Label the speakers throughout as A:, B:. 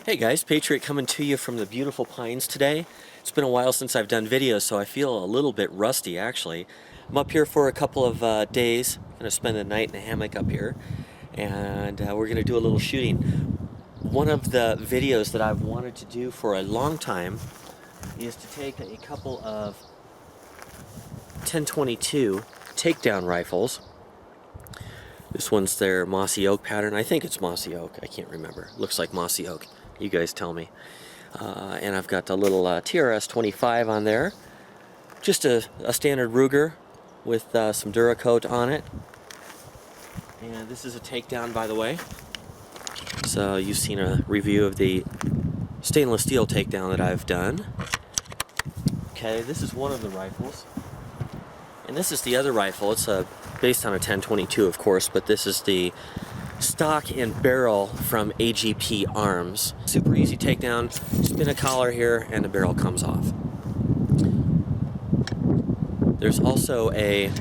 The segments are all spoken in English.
A: Hey guys, Patriot coming to you from the beautiful Pines today. It's been a while since I've done videos, so I feel a little bit rusty actually. I'm up here for a couple of days. I'm going to spend the night in a hammock up here, and we're going to do a little shooting. One of the videos that I've wanted to do for a long time is to take a couple of 1022 takedown rifles. This one's their mossy oak pattern. I think it's mossy oak. I can't remember. Looks like mossy oak. You guys tell me. And I've got a little TRS-25 on there. Just a standard Ruger with some Duracoat on it. And this is a takedown, by the way. So you've seen a review of the stainless steel takedown that I've done. Okay, this is one of the rifles. And this is the other rifle. It's based on a 1022, of course, but this is the stock and barrel from AGP Arms. Super easy takedown. Spin a collar here and the barrel comes off. There's also a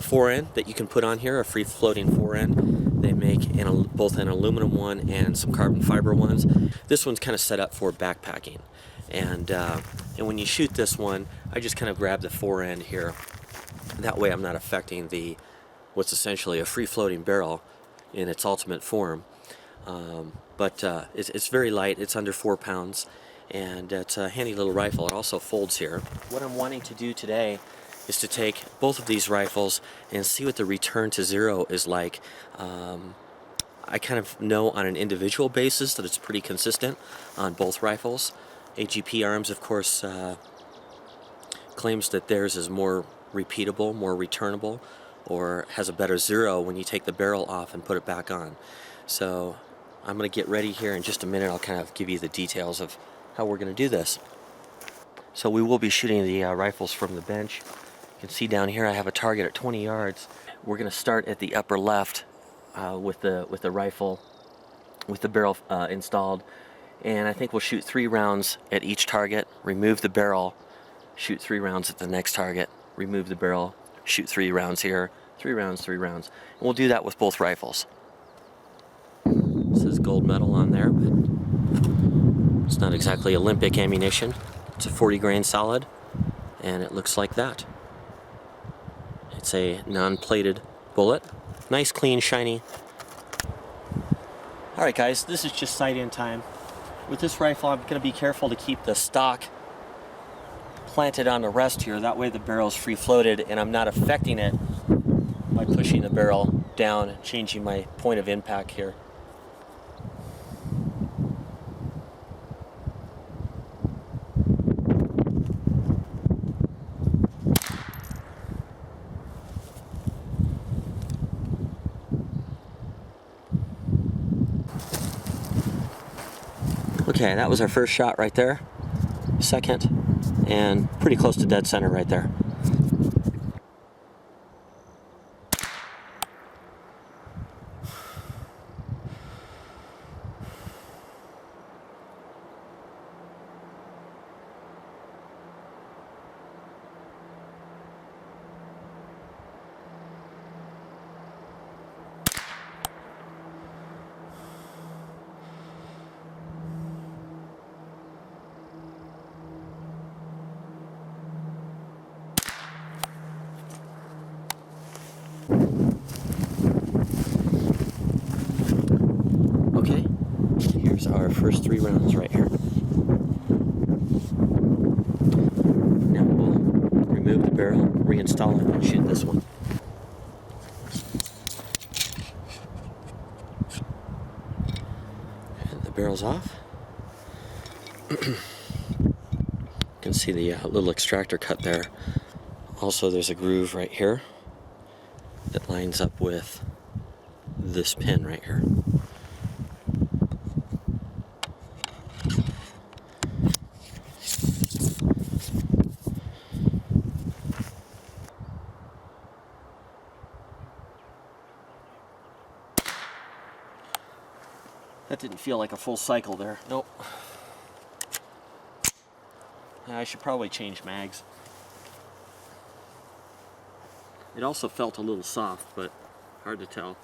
A: fore-end that you can put on here, a free floating fore-end. They make both an aluminum one and some carbon fiber ones. This one's kind of set up for backpacking. And when you shoot this one, I just kind of grab the fore-end here. That way I'm not affecting what's essentially a free-floating barrel in its ultimate form. But it's very light. It's under 4 pounds, and it's a handy little rifle. It also folds here. What I'm wanting to do today is to take both of these rifles and see what the return to zero is like. I kind of know on an individual basis that it's pretty consistent on both rifles. AGP Arms, of course, claims that theirs is more repeatable, more returnable, or has a better zero when you take the barrel off and put it back on. So I'm going to get ready here in just a minute. I'll kind of give you the details of how we're going to do this. So we will be shooting the rifles from the bench. You can see down here I have a target at 20 yards. We're going to start at the upper left with the rifle, with the barrel installed, and I think we'll shoot 3 rounds at each target, remove the barrel, shoot 3 rounds at the next target, remove the barrel, shoot 3 rounds here, 3 rounds, 3 rounds. And we'll do that with both rifles. It says gold medal on there, but it's not exactly Olympic ammunition. It's a 40 grain solid, and it looks like that. It's a non-plated bullet. Nice, clean, shiny. Alright guys, this is just sight-in time. With this rifle, I'm going to be careful to keep the stock planted on the rest here. That way the barrel is free-floated and I'm not affecting it by pushing the barrel down and changing my point of impact here. Okay, that was our first shot right there. Second, and pretty close to dead center right there. Okay, here's our first 3 rounds right here. Now we'll remove the barrel, reinstall it, and shoot this one. And the barrel's off. You can see the little extractor cut there. Also, there's a groove right here that lines up with this pin right here. That didn't feel like a full cycle there. Nope. I should probably change mags. It also felt a little soft, but hard to tell.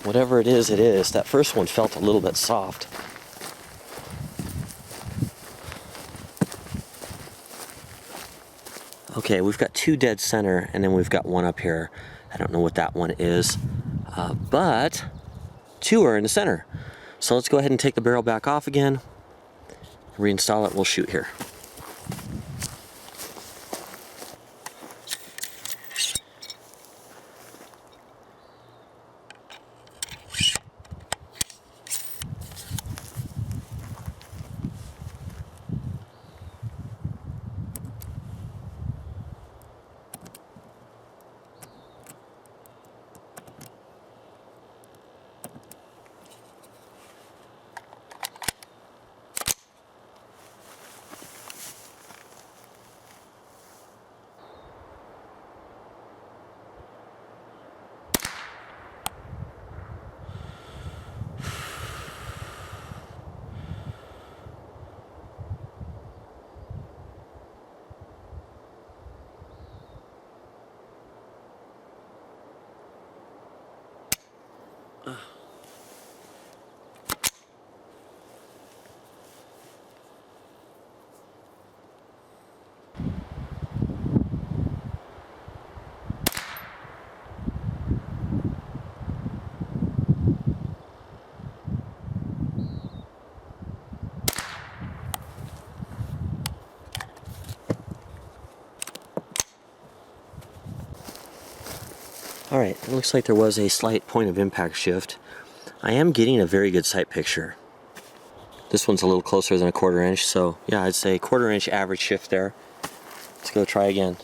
A: whatever it is, it is. That first one felt a little bit soft. Okay, we've got 2 dead center, and then we've got 1 up here. I don't know what that one is, but 2 are in the center. So let's go ahead and take the barrel back off again, reinstall it, we'll shoot here. Alright, it looks like there was a slight point of impact shift. I am getting a very good sight picture. This one's a little closer than a 1/4 inch, so yeah, I'd say 1/4 inch average shift there. Let's go try again.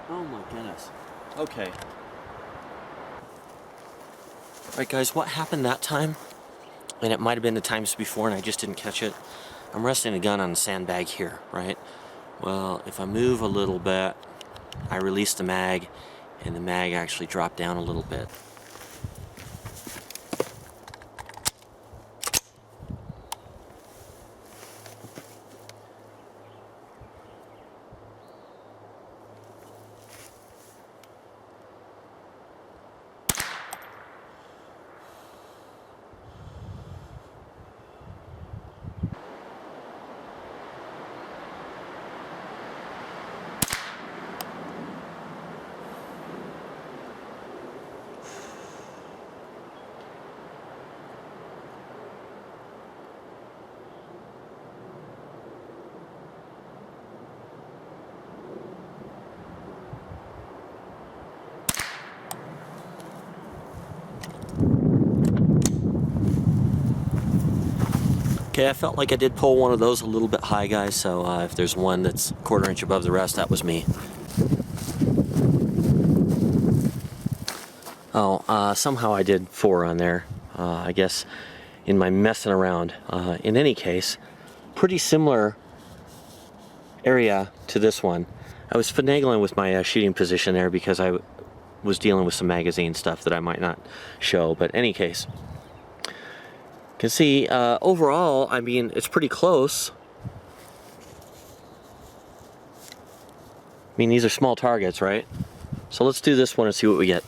A: Oh my goodness. Okay. Alright guys, what happened that time, and it might have been the times before and I just didn't catch it, I'm resting a gun on a sandbag here, right? Well, if I move a little bit, I release the mag, and the mag actually dropped down a little bit. Okay, I felt like I did pull one of those a little bit high, guys, so if there's one that's 1/4 inch above the rest, that was me. Oh, somehow I did 4 on there, I guess, in my messing around. In any case, pretty similar area to this one. I was finagling with my shooting position there because I was dealing with some magazine stuff that I might not show, but any case. You can see, overall, I mean, it's pretty close. I mean, these are small targets, right? So let's do this one and see what we get.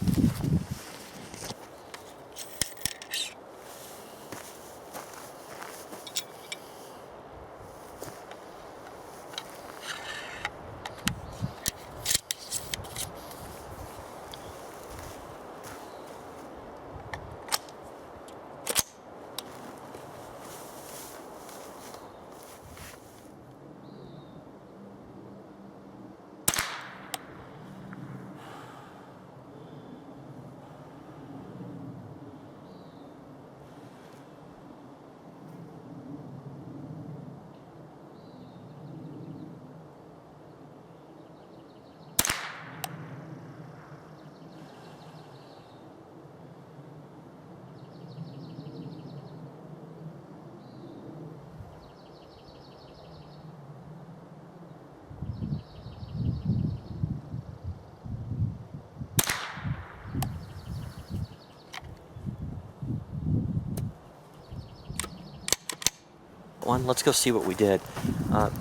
A: one. Let's go see what we did.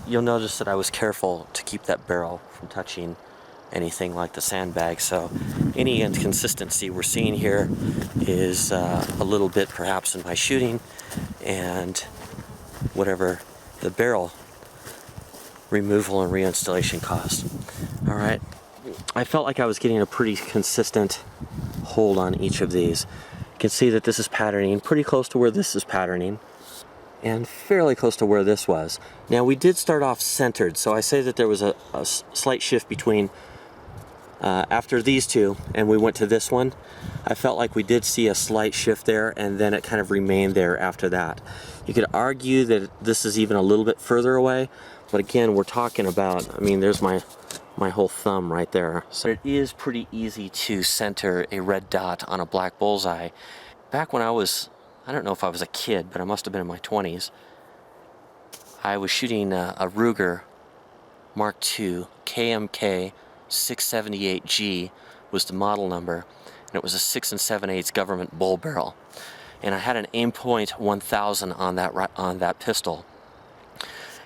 A: You'll notice that I was careful to keep that barrel from touching anything like the sandbag, so any inconsistency we're seeing here is a little bit perhaps in my shooting and whatever the barrel removal and reinstallation cost. Alright, I felt like I was getting a pretty consistent hold on each of these. You can see that this is patterning pretty close to where this is patterning and fairly close to where this was. Now we did start off centered, so I say that there was a slight shift between after these two and we went to this one. I felt like we did see a slight shift there, and then it kind of remained there after that. You could argue that this is even a little bit further away, but again, we're talking about, I mean, there's my whole thumb right there. So it is pretty easy to center a red dot on a black bullseye. Back when I don't know if I was a kid, but I must have been in my 20s, I was shooting a Ruger Mark II KMK 678G was the model number, and it was a 6 7/8 government bull barrel, and I had an aim point 1000 on that pistol,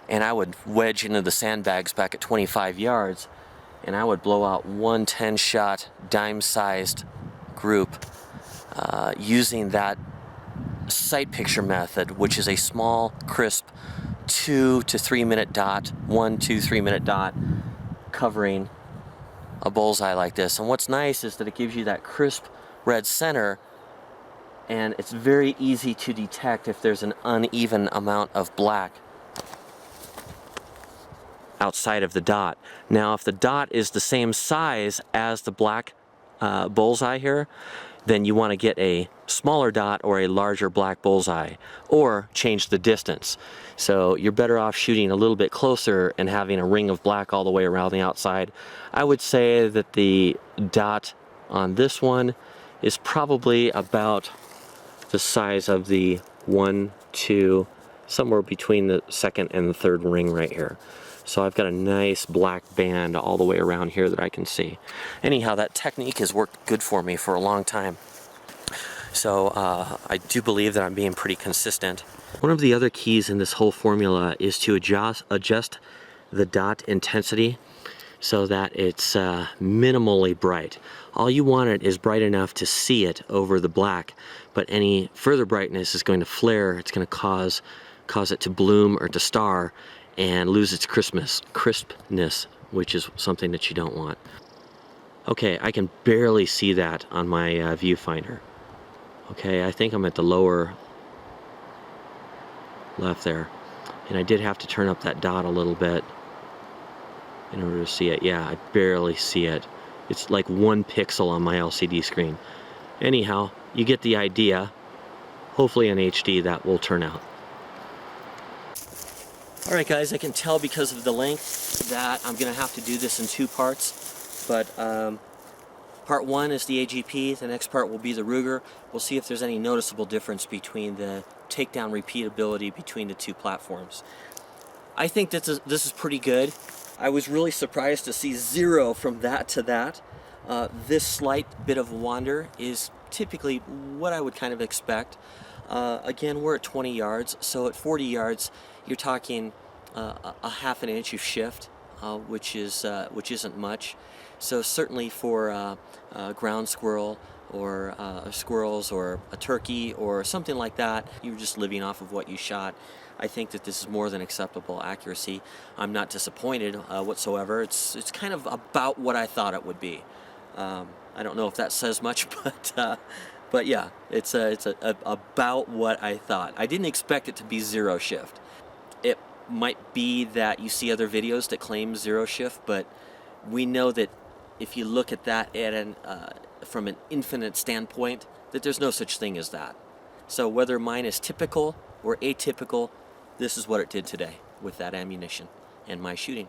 A: and I would wedge into the sandbags back at 25 yards, and I would blow out one 10-shot dime-sized group using that sight picture method, which is a small, crisp 2 to 3 minute dot, 1, 2, 3 minute dot covering a bullseye like this. And what's nice is that it gives you that crisp red center, and it's very easy to detect if there's an uneven amount of black outside of the dot. Now if the dot is the same size as the black bullseye here, then you want to get a smaller dot or a larger black bullseye, or change the distance. So you're better off shooting a little bit closer and having a ring of black all the way around the outside. I would say that the dot on this one is probably about the size of the 1, 2, somewhere between the second and the third ring right here. So I've got a nice black band all the way around here that I can see. Anyhow, that technique has worked good for me for a long time. So I do believe that I'm being pretty consistent. One of the other keys in this whole formula is to adjust the dot intensity so that it's minimally bright. All you want it is bright enough to see it over the black, but any further brightness is going to flare. It's going to cause it to bloom or to star and lose its crispness, which is something that you don't want. Okay, I can barely see that on my viewfinder. Okay, I think I'm at the lower left there, and I did have to turn up that dot a little bit in order to see it. Yeah, I barely see it. It's like 1 pixel on my LCD screen. Anyhow, you get the idea. Hopefully in HD that will turn out. Alright guys, I can tell because of the length that I'm going to have to do this in 2 parts, but part 1 is the AGP, the next part will be the Ruger. We'll see if there's any noticeable difference between the takedown repeatability between the 2 platforms. I think this is pretty good. I was really surprised to see 0 from that to that. This slight bit of wander is typically what I would kind of expect. Again, we're at 20 yards, so at 40 yards you're talking a half an inch of shift, which isn't much. So certainly for ground squirrel or squirrels or a turkey or something like that, you're just living off of what you shot. I think that this is more than acceptable accuracy. I'm not disappointed whatsoever. It's kind of about what I thought it would be. I don't know if that says much, but yeah, it's about what I thought. I didn't expect it to be 0 shift. It might be that you see other videos that claim 0 shift, but we know that if you look at that from an infinite standpoint, that there's no such thing as that. So whether mine is typical or atypical, this is what it did today with that ammunition and my shooting.